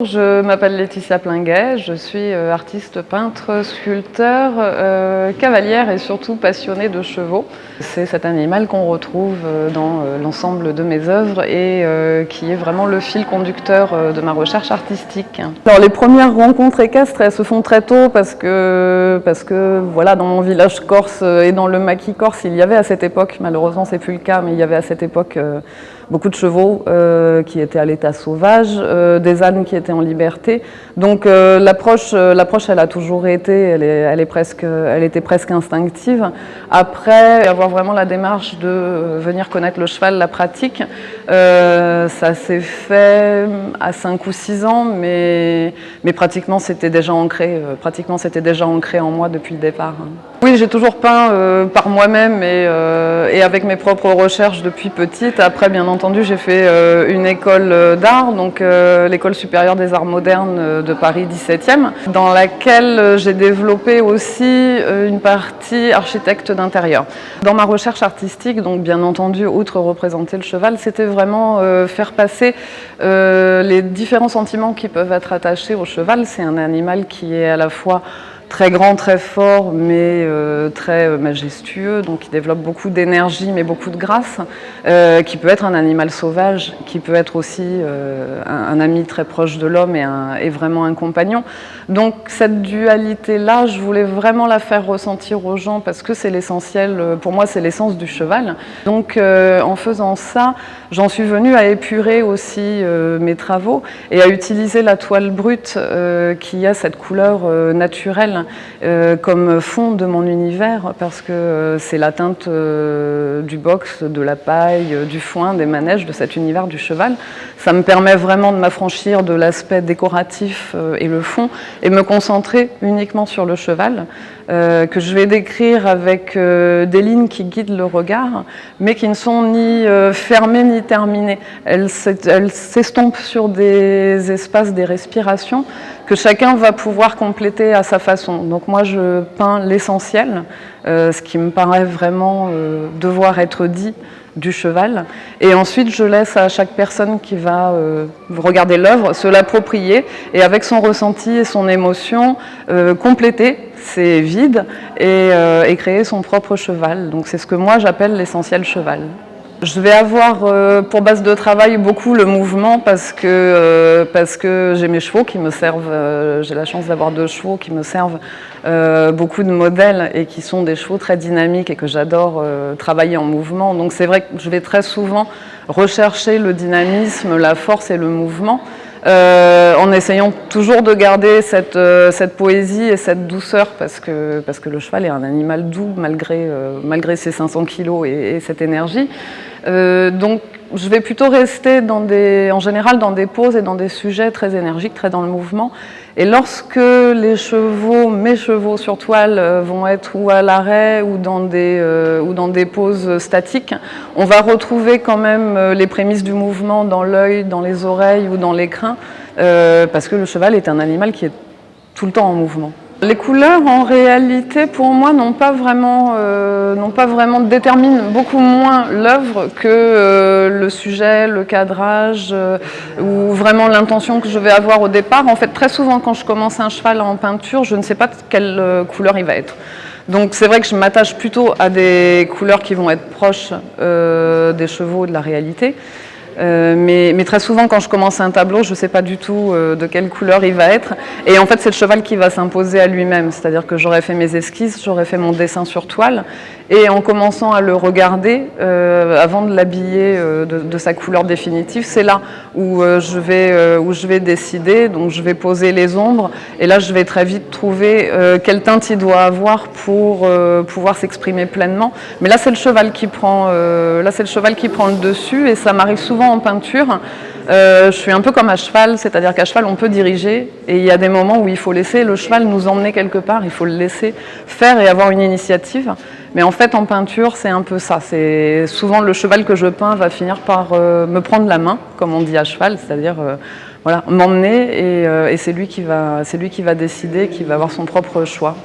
Je m'appelle Laetitia Plinguet, je suis artiste, peintre, sculpteur, cavalière et surtout passionnée de chevaux. C'est cet animal qu'on retrouve dans l'ensemble de mes œuvres et qui est vraiment le fil conducteur de ma recherche artistique. Alors, les premières rencontres équestres, elles se font très tôt parce que voilà, dans mon village corse et dans le maquis corse, il y avait à cette époque, malheureusement c'est plus le cas, mais il y avait à cette époque beaucoup de chevaux qui étaient à l'état sauvage, des ânes qui étaient en liberté. Donc l'approche elle a toujours été, elle était presque instinctive. Après avoir vraiment la démarche de venir connaître le cheval, la pratique, ça s'est fait à 5 ou 6 ans, mais pratiquement c'était déjà ancré en moi depuis le départ. Oui, j'ai toujours peint par moi-même et avec mes propres recherches depuis petite. Après, bien entendu, j'ai fait une école d'art, donc l'école supérieure des arts modernes de Paris 17e, dans laquelle j'ai développé aussi une partie architecte d'intérieur. Dans ma recherche artistique, donc bien entendu, outre représenter le cheval, c'était vraiment faire passer les différents sentiments qui peuvent être attachés au cheval. C'est un animal qui est à la fois très grand, très fort, mais très majestueux, donc il développe beaucoup d'énergie, mais beaucoup de grâce, qui peut être un animal sauvage, qui peut être aussi un ami très proche de l'homme et vraiment un compagnon. Donc cette dualité-là, je voulais vraiment la faire ressentir aux gens parce que c'est l'essentiel, pour moi c'est l'essence du cheval. Donc en faisant ça, j'en suis venue à épurer aussi mes travaux et à utiliser la toile brute qui a cette couleur naturelle comme fond de mon univers parce que c'est la teinte du box, de la paille, du foin, des manèges, de cet univers du cheval. Ça me permet vraiment de m'affranchir de l'aspect décoratif et le fond et me concentrer uniquement sur le cheval que je vais décrire avec des lignes qui guident le regard mais qui ne sont ni fermées ni terminées. Elles s'estompent sur des espaces, des respirations que chacun va pouvoir compléter à sa façon. Donc moi je peins l'essentiel, ce qui me paraît vraiment devoir être dit du cheval, et ensuite je laisse à chaque personne qui va regarder l'œuvre se l'approprier et avec son ressenti et son émotion compléter ses vides et créer son propre cheval. Donc c'est ce que moi j'appelle l'essentiel cheval. Je vais avoir pour base de travail beaucoup le mouvement parce que j'ai mes chevaux qui me servent, j'ai la chance d'avoir 2 chevaux qui me servent beaucoup de modèles et qui sont des chevaux très dynamiques et que j'adore travailler en mouvement. Donc c'est vrai que je vais très souvent rechercher le dynamisme, la force et le mouvement en essayant toujours de garder cette poésie et cette douceur parce que le cheval est un animal doux malgré ses 500 kilos et cette énergie. Donc je vais plutôt rester en général dans des poses et dans des sujets très énergiques, très dans le mouvement. Et lorsque mes chevaux sur toile vont être ou à l'arrêt ou dans des poses statiques, on va retrouver quand même les prémices du mouvement dans l'œil, dans les oreilles ou dans les crins, parce que le cheval est un animal qui est tout le temps en mouvement. Les couleurs, en réalité, pour moi, n'ont pas vraiment déterminent beaucoup moins l'œuvre que le sujet, le cadrage ou vraiment l'intention que je vais avoir au départ. En fait, très souvent, quand je commence un cheval en peinture, je ne sais pas de quelle couleur il va être. Donc c'est vrai que je m'attache plutôt à des couleurs qui vont être proches des chevaux et de la réalité. Mais très souvent, quand je commence un tableau, je ne sais pas du tout de quelle couleur il va être. Et en fait, c'est le cheval qui va s'imposer à lui-même. C'est-à-dire que j'aurais fait mes esquisses, j'aurais fait mon dessin sur toile. Et en commençant à le regarder, avant de l'habiller de sa couleur définitive, c'est là où je vais décider. Donc je vais poser les ombres. Et là, je vais très vite trouver quelle teinte il doit avoir pour pouvoir s'exprimer pleinement. Mais là, c'est le cheval qui prend le dessus. Et ça m'arrive souvent en peinture. Je suis un peu comme à cheval, c'est-à-dire qu'à cheval on peut diriger et il y a des moments où il faut laisser le cheval nous emmener quelque part, il faut le laisser faire et avoir une initiative. Mais en fait en peinture c'est un peu ça, c'est souvent le cheval que je peins va finir par me prendre la main, comme on dit à cheval, c'est-à-dire voilà, m'emmener et c'est lui qui va décider, qui va avoir son propre choix.